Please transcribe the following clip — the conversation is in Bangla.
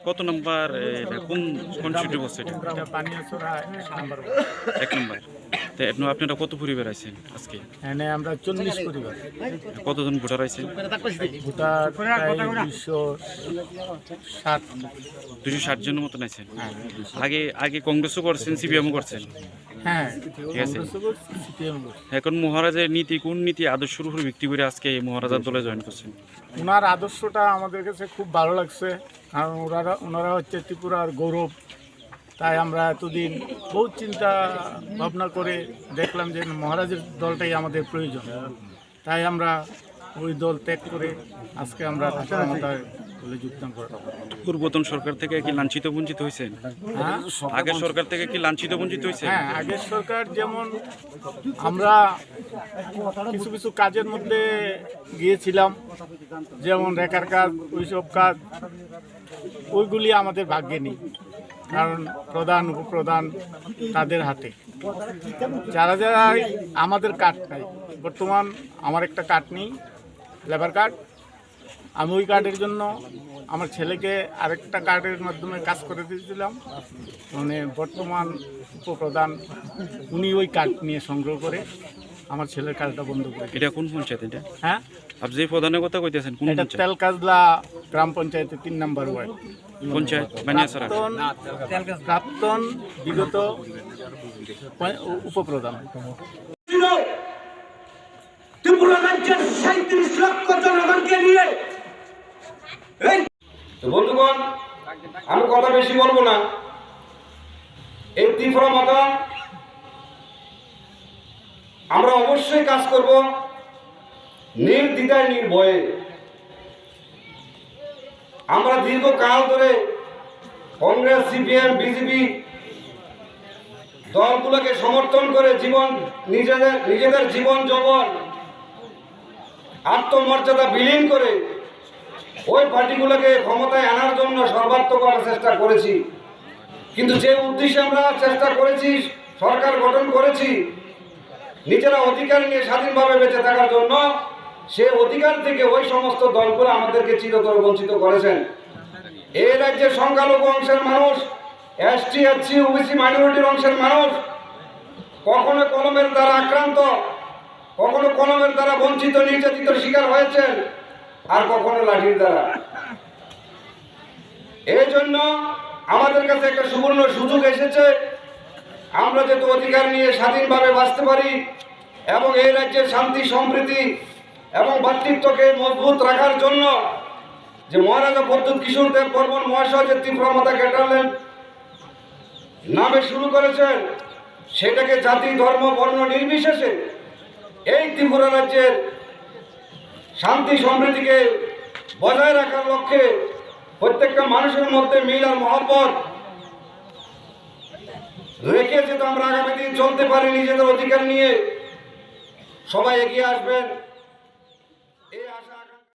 কত নাম্বার কোন কনস্টিটিউট বলছে এটা? এটা পানিয়াছড়া 1 নম্বর। 1 নম্বর। তো আপনারা কত পরিবার আছেন আজকে? এখানে আমরা 40 পরিবার। কতজন ভোটার আছেন? ভোটার প্রায় 260। 260 জনের মতন আছেন। আগে কংগ্রেসও করছেন, সিপিএমও করছেন। হ্যাঁ, ঠিক আছে। সিপিএম করছে। এখন মহারাজের নীতি কোন নীতি আদর্শের উপর ভিত্তি করে আজকে এই মহারাজার দলে জয়েন করছেন? ওনার আদর্শটা আমাদের কাছে খুব ভালো লাগছে, কারণ ওনারা হচ্ছে ত্রিপুরার গৌরব। তাই আমরা এতদিন বহুত চিন্তা ভাবনা করে দেখলাম যে মহারাজের দলটাই আমাদের প্রয়োজন। তাই আমরা ওই দল ত্যাগ করে আজকে আমরা ক্ষমতায় দলে যোগদান করলাম। পূর্বতন সরকার থেকে কি লাঞ্ছিত বঞ্চিত হয়েছেন? হ্যাঁ, আগের সরকার থেকে কি লাঞ্ছিত বঞ্চিত হয়েছে? হ্যাঁ, আগের সরকার যেমন আমরা কিছু কিছু কাজের মধ্যে গিয়েছিলাম, যেমন রেখার কাজ, ওইসব কাজ, ওইগুলি আমাদের ভাগ্যে নেই, কারণ প্রধান উপপ্রধান তাদের হাতে। যারা যারা আমাদের কার্ড নাই, বর্তমান আমার একটা কার্ড নেই, লেবার কার্ড। আমি ওই কার্ডের জন্য আমার ছেলেকে আরেকটা কার্ডের মাধ্যমে কাজ করে দিয়েছিলাম। মানে বর্তমান উপপ্রধান উনি ওই কার্ড নিয়ে সংগ্রহ করে আমার ছেলের কার্ডটা বন্ধ করে। এটা কোন পঞ্চায়েত এটা? হ্যাঁ, আপনি যে প্রধানের কথা কইতেছেন কোন এটা পঞ্চায়েত? তেলকাজলা গ্রাম পঞ্চায়েতের 3 নম্বর ওয়ার্ড পঞ্চায়েত বানিয়াছড়া। প্রাক্তন বিগত উপপ্রধান। ত্রিপুরা রাজ্যের 37 লক্ষ জনগণকে নিয়ে বন্ধুগণ, আমি কথা বেশি বলবো না। এই ত্রিপুরা মাতা আমরা অবশ্যই কাজ করব নির্দ্বিধায় নির্ভয়ে। আমরা দীর্ঘকাল ধরে কংগ্রেস, সিপিএম, বিজেপি দলগুলোকে সমর্থন করে নিজেদের জীবন যৌবন আত্মমর্যাদা বিলীন করে ওই পার্টিগুলোকে ক্ষমতায় আনার জন্য সর্বাত্মক চেষ্টা করেছি। কিন্তু যে উদ্দেশ্যে আমরা চেষ্টা করেছি, সরকার গঠন করেছি নিজেরা অধিকার নিয়ে স্বাধীনভাবে বেঁচে থাকার জন্য, সে অধিকার থেকে ওই সমস্ত দলগুলো আমাদেরকে চিরতর বঞ্চিত করেছেন। এই রাজ্যের সংখ্যালঘু অংশের মানুষ, এসটি, এসসি, ওবিসি মাইনরিটির অংশের মানুষ কখনো কলমের দ্বারা আক্রান্ত, কখনো কলমের দ্বারা বঞ্চিত নির্যাতিত শিকার হয়েছেন, আর কখনো লাঠির দ্বারা। এই জন্য আমাদের কাছে একটা সুবর্ণ সুযোগ এসেছে। আমরা যাতে অধিকার নিয়ে স্বাধীনভাবে বাঁচতে পারি এবং এই রাজ্যের শান্তি, সম্প্রীতি এবং ভ্রাতৃত্বকে মজবুত রাখার জন্য যে মহারাজা প্রদ্যোৎ কিশোর দেব বর্মন মহাশয় যে ত্রিপুরা মাতা ক্যাটারল্যান্ড নামে শুরু করেছেন, সেটাকে জাতি, ধর্ম, বর্ণ নির্বিশেষে এই ত্রিপুরা রাজ্যের শান্তি সমৃদ্ধিকে বজায় রাখার লক্ষ্যে প্রত্যেকটা মানুষের মধ্যে মিল আর মহব্বত রেখে যেতে আমরা আগামী দিন চলতে পারি নিজেদের অধিকার নিয়ে। সবাই এগিয়ে আসবেন।